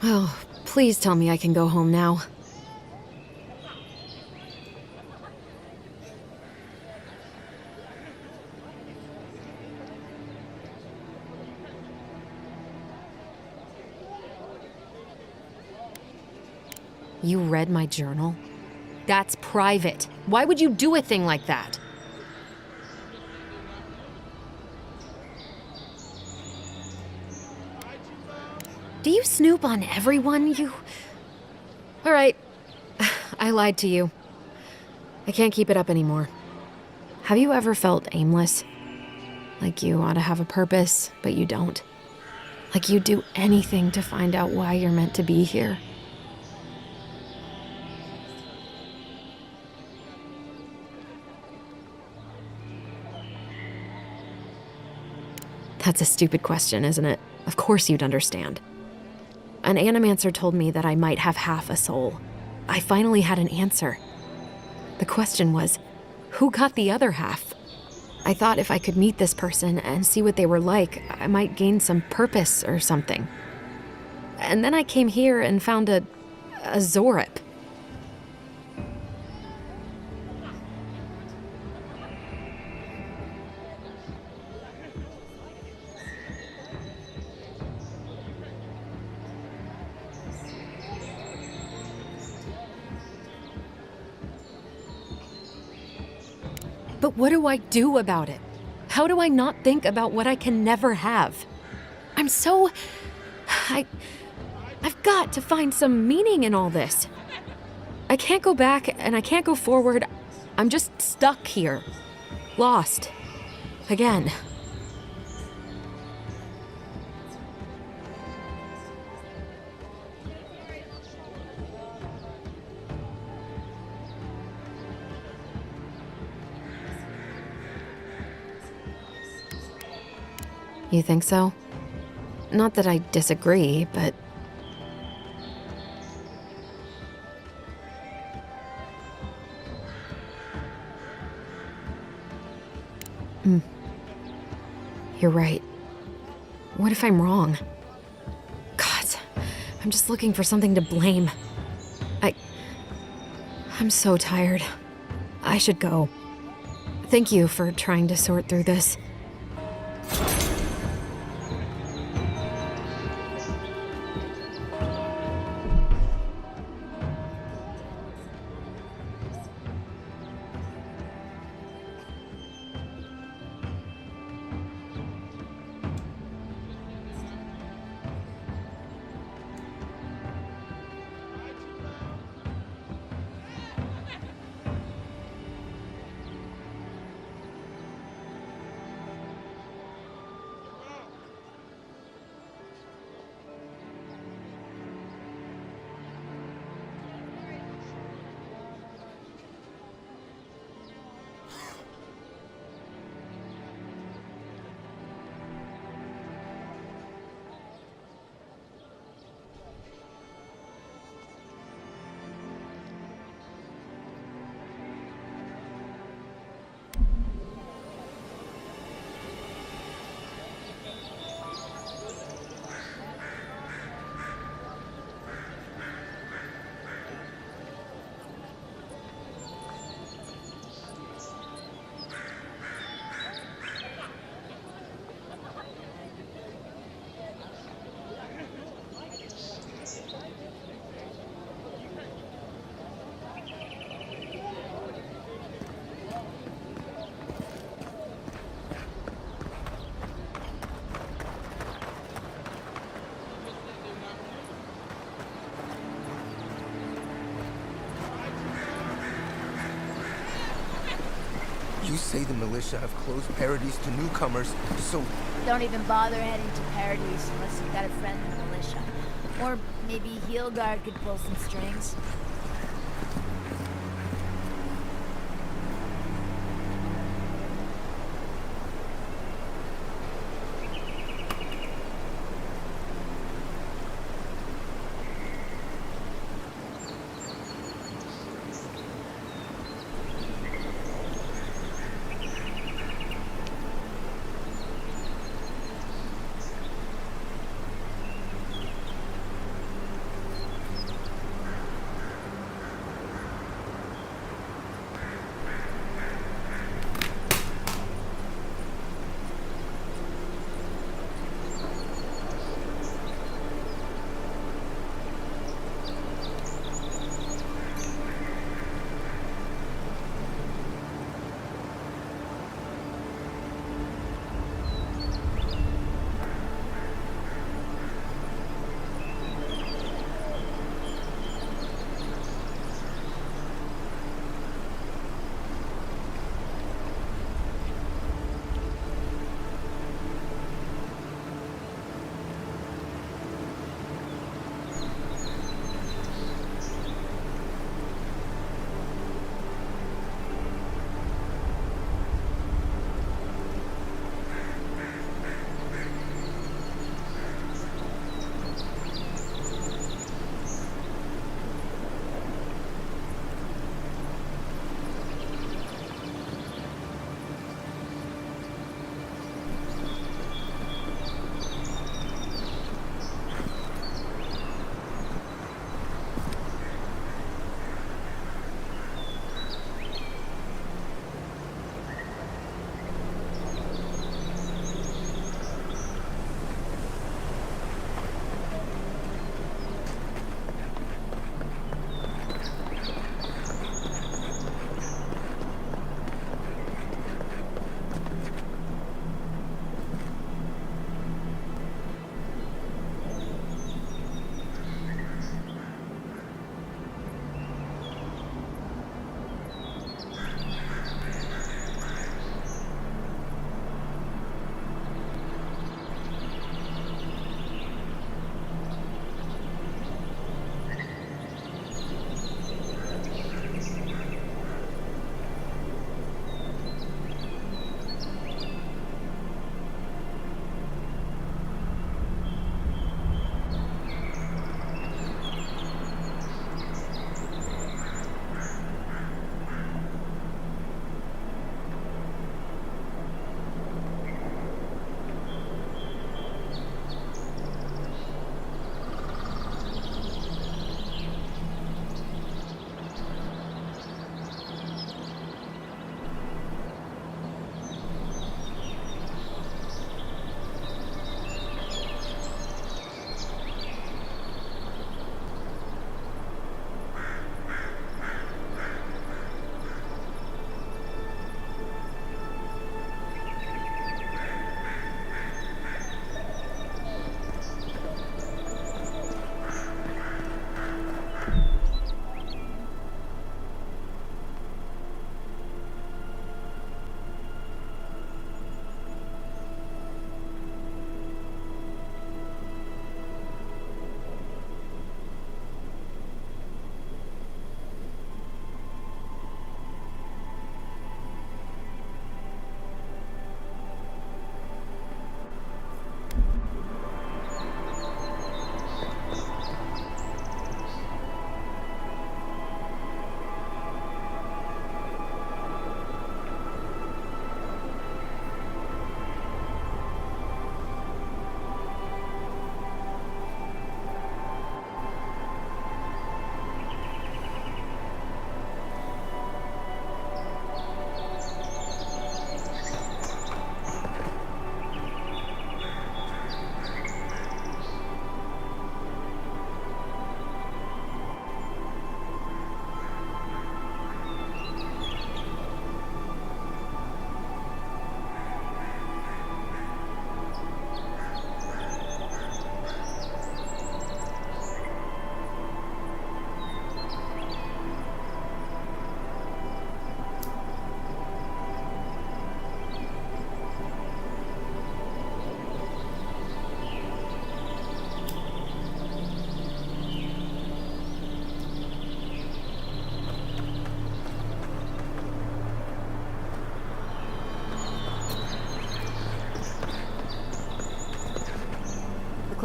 Oh, please tell me I can go home now. You read my journal? That's private. Why would you do a thing like that? Do you snoop on everyone, you... All right. I lied to you. I can't keep it up anymore. Have you ever felt aimless? Like you ought to have a purpose, but you don't? Like you'd do anything to find out why you're meant to be here? That's a stupid question, isn't it? Of course you'd understand. An animancer told me that I might have half a soul. I finally had an answer. The question was, who got the other half? I thought if I could meet this person and see what they were like, I might gain some purpose or something. And then I came here and found a Zorip. But what do I do about it? How do I not think about what I can never have? I'm so... I've got to find some meaning in all this. I can't go back and I can't go forward. I'm just stuck here. Lost. Again. You think so? Not that I disagree, but... You're right. What if I'm wrong? God, I'm just looking for something to blame. I'm so tired. I should go. Thank you for trying to sort through this. say the militia have closed Paradise to newcomers, so... Don't even bother heading to Paradise unless you've got a friend in the militia. Or maybe Heelguard could pull some strings.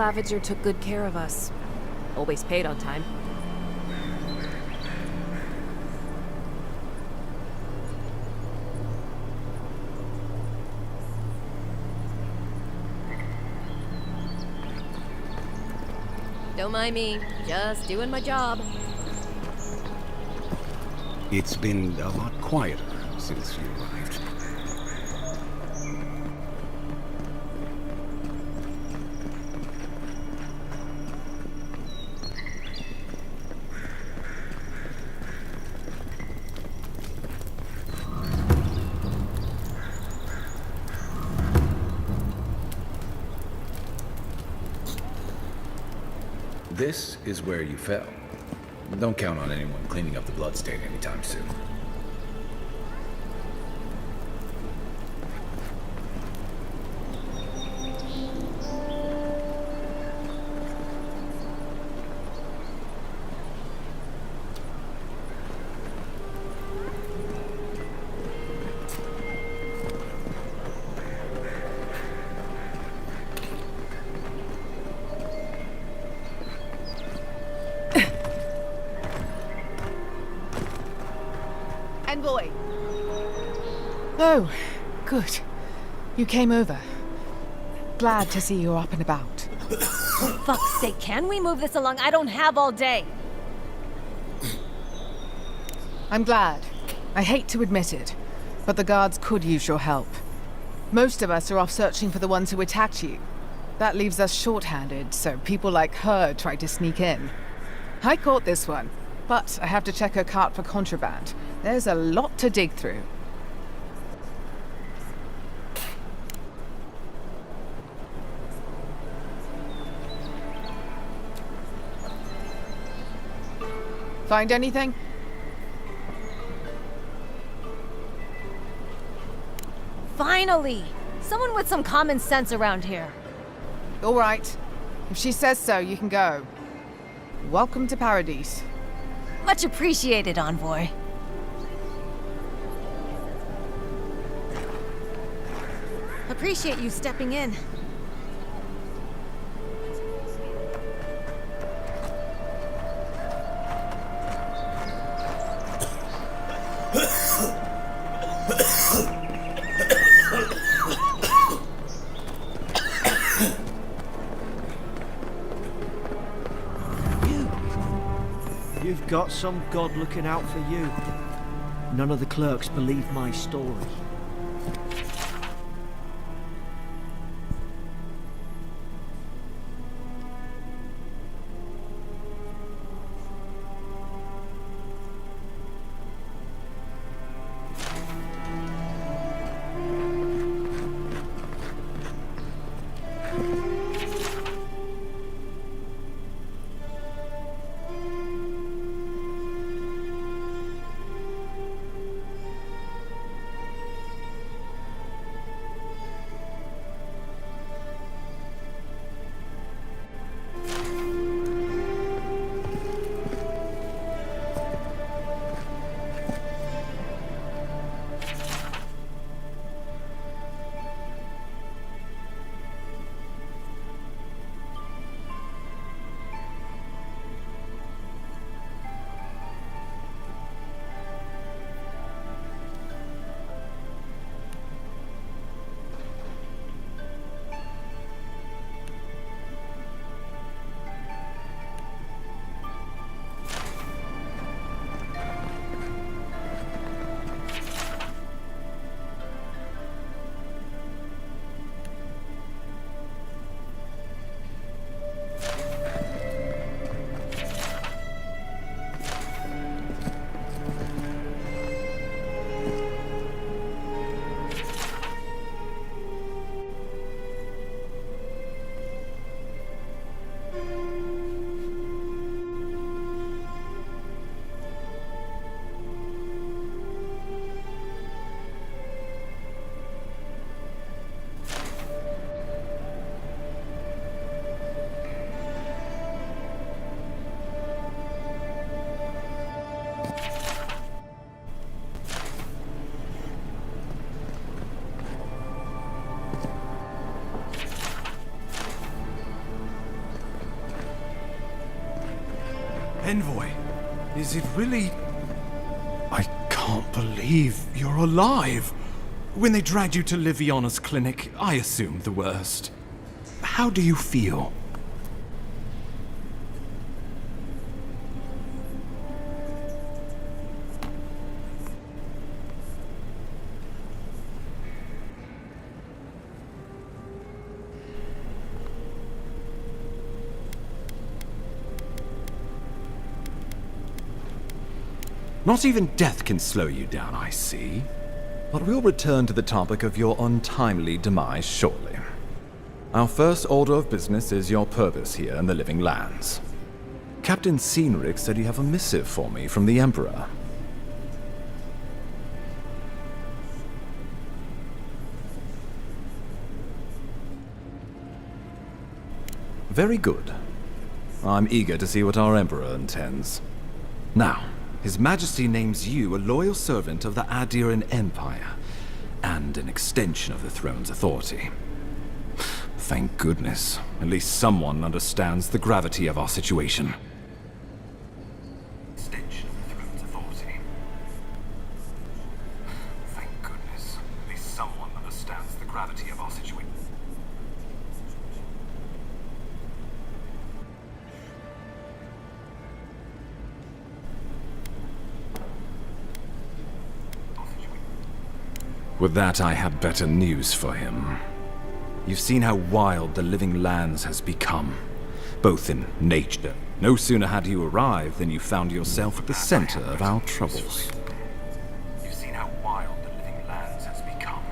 Claviger took good care of us. Always paid on time. Don't mind me, just doing my job. It's been a lot quieter since you arrived. This is where you fell. Don't count on anyone cleaning up the bloodstain anytime soon. Envoy! Oh, good. You came over. Glad to see you're up and about. For fuck's sake, can we move this along? I don't have all day. I'm glad. I hate to admit it, but the guards could use your help. Most of us are off searching for the ones who attacked you. That leaves us short-handed, so people like her try to sneak in. I caught this one, but I have to check her cart for contraband. There's a lot to dig through. Find anything? Finally! Someone with some common sense around here. All right. If she says so, you can go. Welcome to Paradise. Much appreciated, Envoy. Appreciate you stepping in. You've got some god looking out for you. None of the clerks believe my story. Envoy, is it really... I can't believe you're alive. When they dragged you to Liviana's clinic, I assumed the worst. How do you feel? Not even death can slow you down, I see. But we'll return to the topic of your untimely demise shortly. Our first order of business is your purpose here in the Living Lands. Captain Cynric said you have a missive for me from the Emperor. Very good. I'm eager to see what our Emperor intends. Now, His Majesty names you a loyal servant of the Adiran Empire, and an extension of the throne's authority. Thank goodness, at least someone understands the gravity of our situation. Extension of the throne's authority. Thank goodness, at least someone understands the gravity of our situation. With that, I have better news for him. You've seen how wild the Living Lands has become, both in nature. No sooner had you arrived than you found yourself at the center of our troubles. You've seen how wild the Living Lands has become,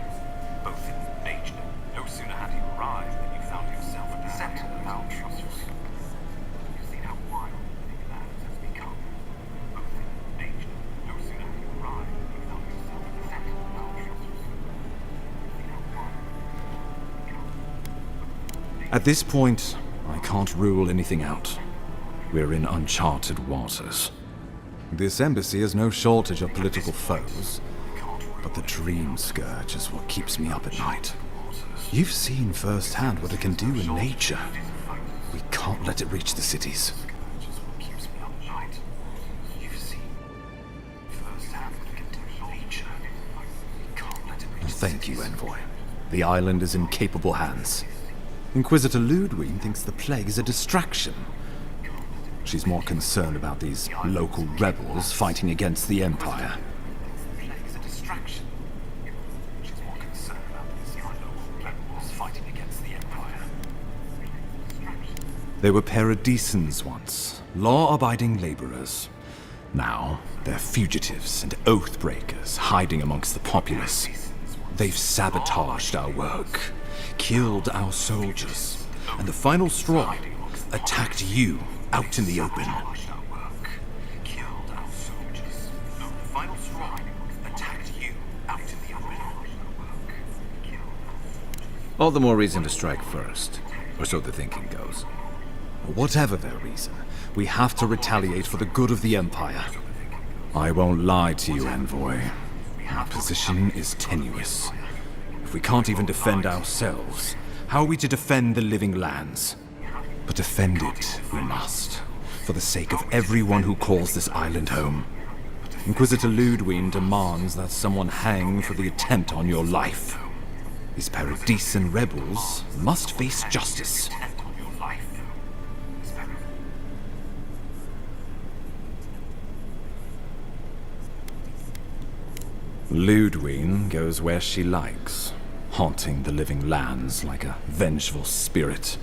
both in nature. No sooner had you arrived than you found yourself at the center of our troubles. You've seen how wild the Living Lands has become, both in nature. No sooner had you arrived than you found yourself at the center of our troubles. At this point, I can't rule anything out. We're in uncharted waters. This embassy has no shortage of political foes, but the Dream Scourge is what keeps me up at night. You've seen firsthand what it can do in nature. We can't let it reach the cities. Thank you, Envoy. The island is in capable hands. Inquisitor Ludwig thinks the plague is a distraction. She's more concerned about these local rebels fighting against the Empire. They were paradisans once, law-abiding laborers. Now, they're fugitives and oath-breakers hiding amongst the populace. They've sabotaged our work, killed our soldiers, and the final straw, attacked you out in the open. All the more reason to strike first, or so the thinking goes. Whatever their reason, we have to retaliate for the good of the Empire. I won't lie to you, Envoy. Our position is tenuous. If we can't even defend ourselves, how are we to defend the Living Lands? But defend it we must, for the sake of everyone who calls this island home. Inquisitor Ludwig demands that someone hang for the attempt on your life. These Paradisan rebels must face justice. Ludwig goes where she likes, haunting the Living Lands like a vengeful spirit.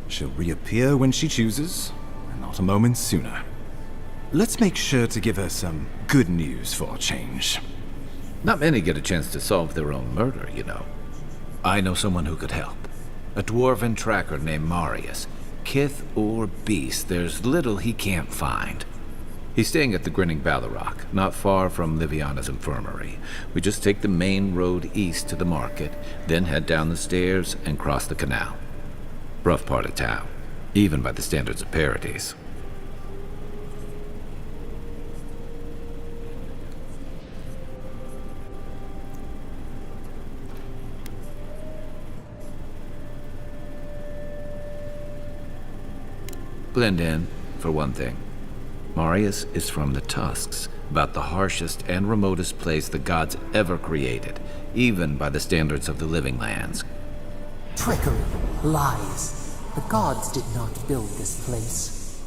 She'll reappear when she chooses, and not a moment sooner. Let's make sure to give her some good news for a change. Not many get a chance to solve their own murder, you know. I know someone who could help. A dwarven tracker named Marius. Kith or beast, there's little he can't find. He's staying at the Grinning Ballarrock, not far from Liviana's infirmary. We just take the main road east to the market, then head down the stairs and cross the canal. Rough part of town, even by the standards of Paradise. Blend in, for one thing. Marius is from the Tusks, about the harshest and remotest place the gods ever created, even by the standards of the living lands. Trickery, lies. The gods did not build this place.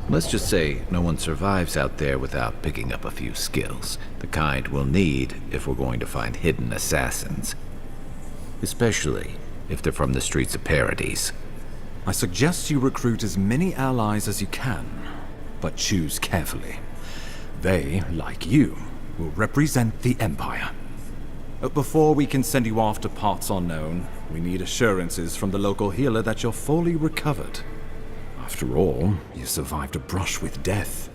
Let's just say no one survives out there without picking up a few skills, the kind we'll need if we're going to find hidden assassins. Especially if they're from the streets of Paradise. I suggest you recruit as many allies as you can, but choose carefully. They, like you, will represent the Empire. But before we can send you off to parts unknown, we need assurances from the local healer that you're fully recovered. After all, you survived a brush with death.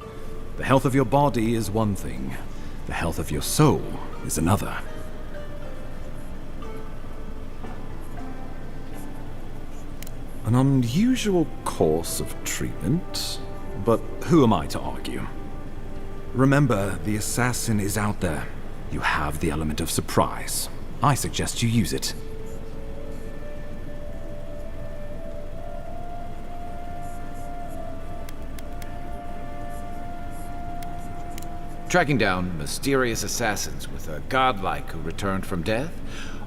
The health of your body is one thing. The health of your soul is another. An unusual course of treatment, but who am I to argue? Remember, the assassin is out there. You have the element of surprise. I suggest you use it. Tracking down mysterious assassins with a godlike who returned from death,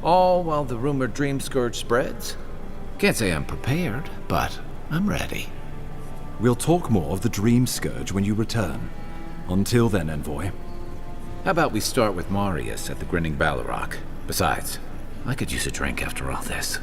all while the rumored dream scourge spreads. Can't say I'm prepared, but I'm ready. We'll talk more of the Dream Scourge when you return. Until then, Envoy. How about we start with Marius at the Grinning Balrog? Besides, I could use a drink after all this.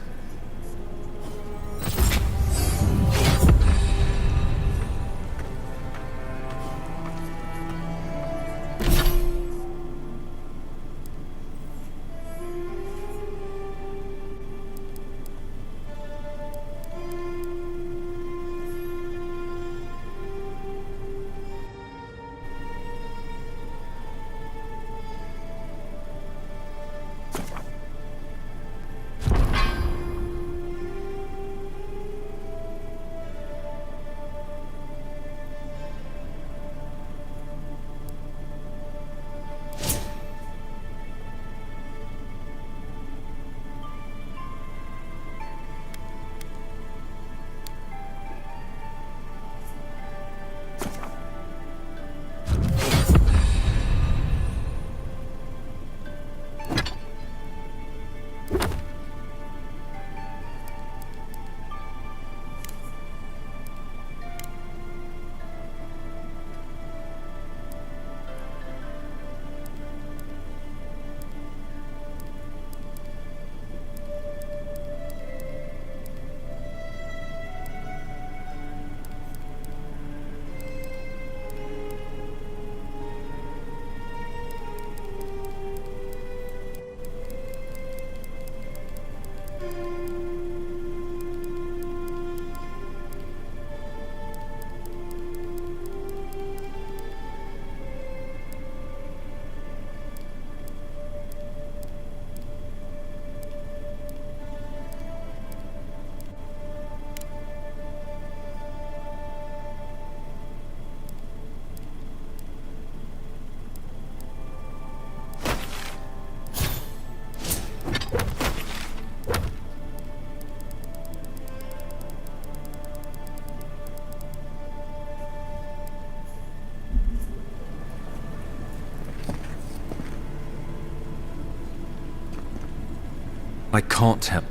I can't help.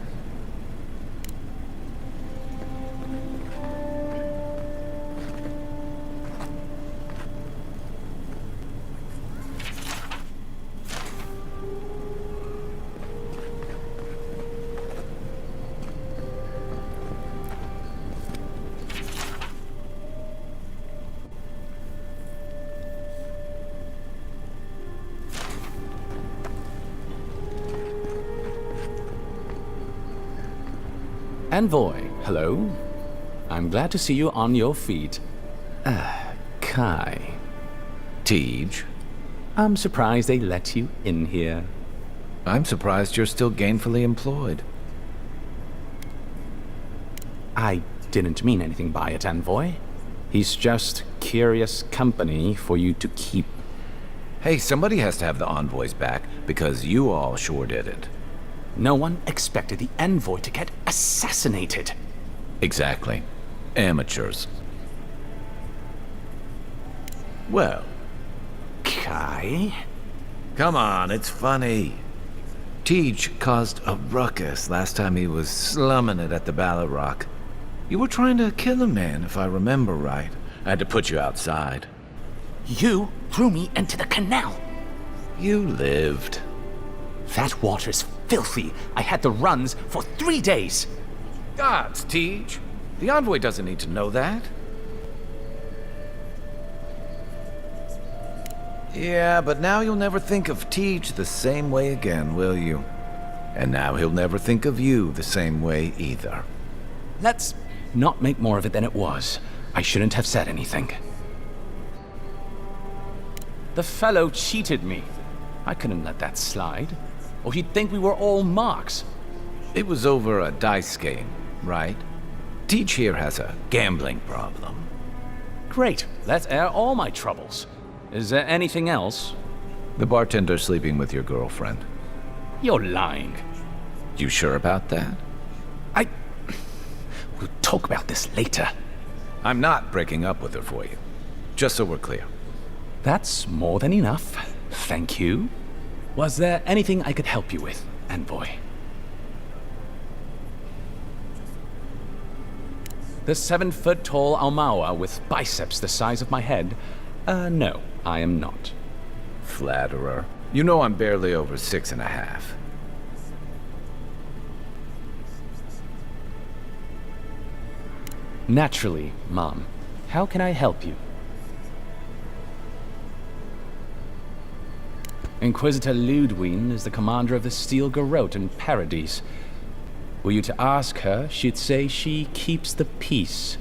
Envoy, hello. I'm glad to see you on your feet. Kai. Tej. I'm surprised they let you in here. I'm surprised you're still gainfully employed. I didn't mean anything by it, Envoy. He's just curious company for you to keep. Hey, somebody has to have the envoys back, because you all sure did it. No one expected the Envoy to get assassinated. Exactly. Amateurs. Well, Kai? come on, it's funny. Teach caused a ruckus last time he was slumming it at the Ballarrock. You were trying to kill a man, if I remember right. I had to put you outside. You threw me into the canal. You lived. That water's filthy. I had the runs for 3 days. Gods, Teach. The envoy doesn't need to know that. Yeah, but now you'll never think of Teach the same way again, will you? And now he'll never think of you the same way either. Let's not make more of it than it was. I shouldn't have said anything. The fellow cheated me. I couldn't let that slide. Or he'd think we were all marks. It was over a dice game, right? Teach here has a gambling problem. Great. Let's air all my troubles. Is there anything else? The bartender's sleeping with your girlfriend. You're lying. You sure about that? We'll talk about this later. I'm not breaking up with her for you. Just so we're clear. That's more than enough. Thank you. Was there anything I could help you with, Envoy? The 7-foot-tall Almawa with biceps the size of my head? No, I am not. Flatterer. You know I'm barely over 6.5. Naturally, Mom. How can I help you? Inquisitor Ludwine is the commander of the Steel Garrote in Paradise. Were you to ask her, she'd say she keeps the peace.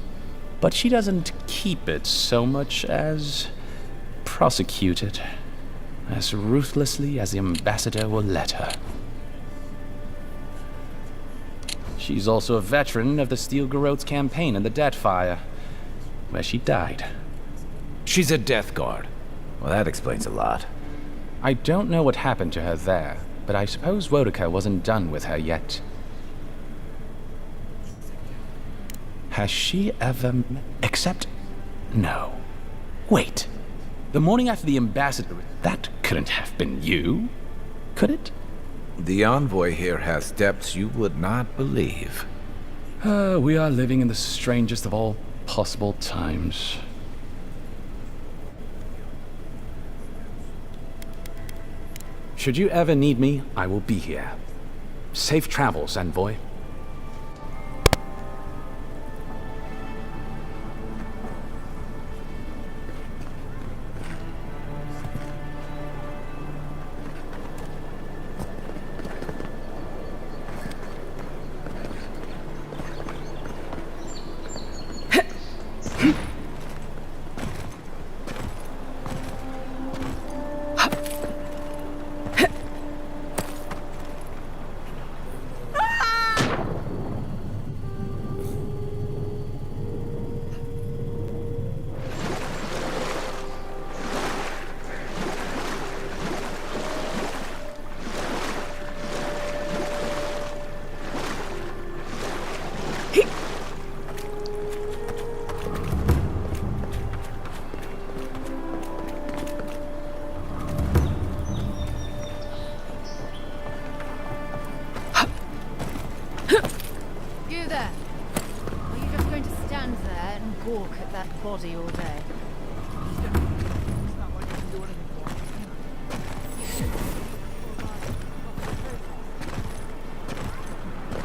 But she doesn't keep it so much as prosecute it. As ruthlessly as the ambassador will let her. She's also a veteran of the Steel Garrote's campaign in the Deathfire, where she died. She's a Death Guard. Well, that explains a lot. I don't know what happened to her there, but I suppose Wodaka wasn't done with her yet. Has she ever except... No. Wait. The morning after the ambassador... That couldn't have been you, could it? The envoy here has depths you would not believe. We are living in the strangest of all possible times. Should you ever need me, I will be here. Safe travels, Envoy. Body all day.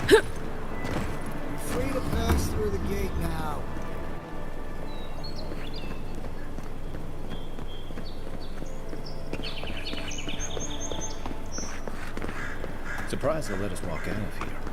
You're free to pass through the gate now. Surprised they let us walk out of here.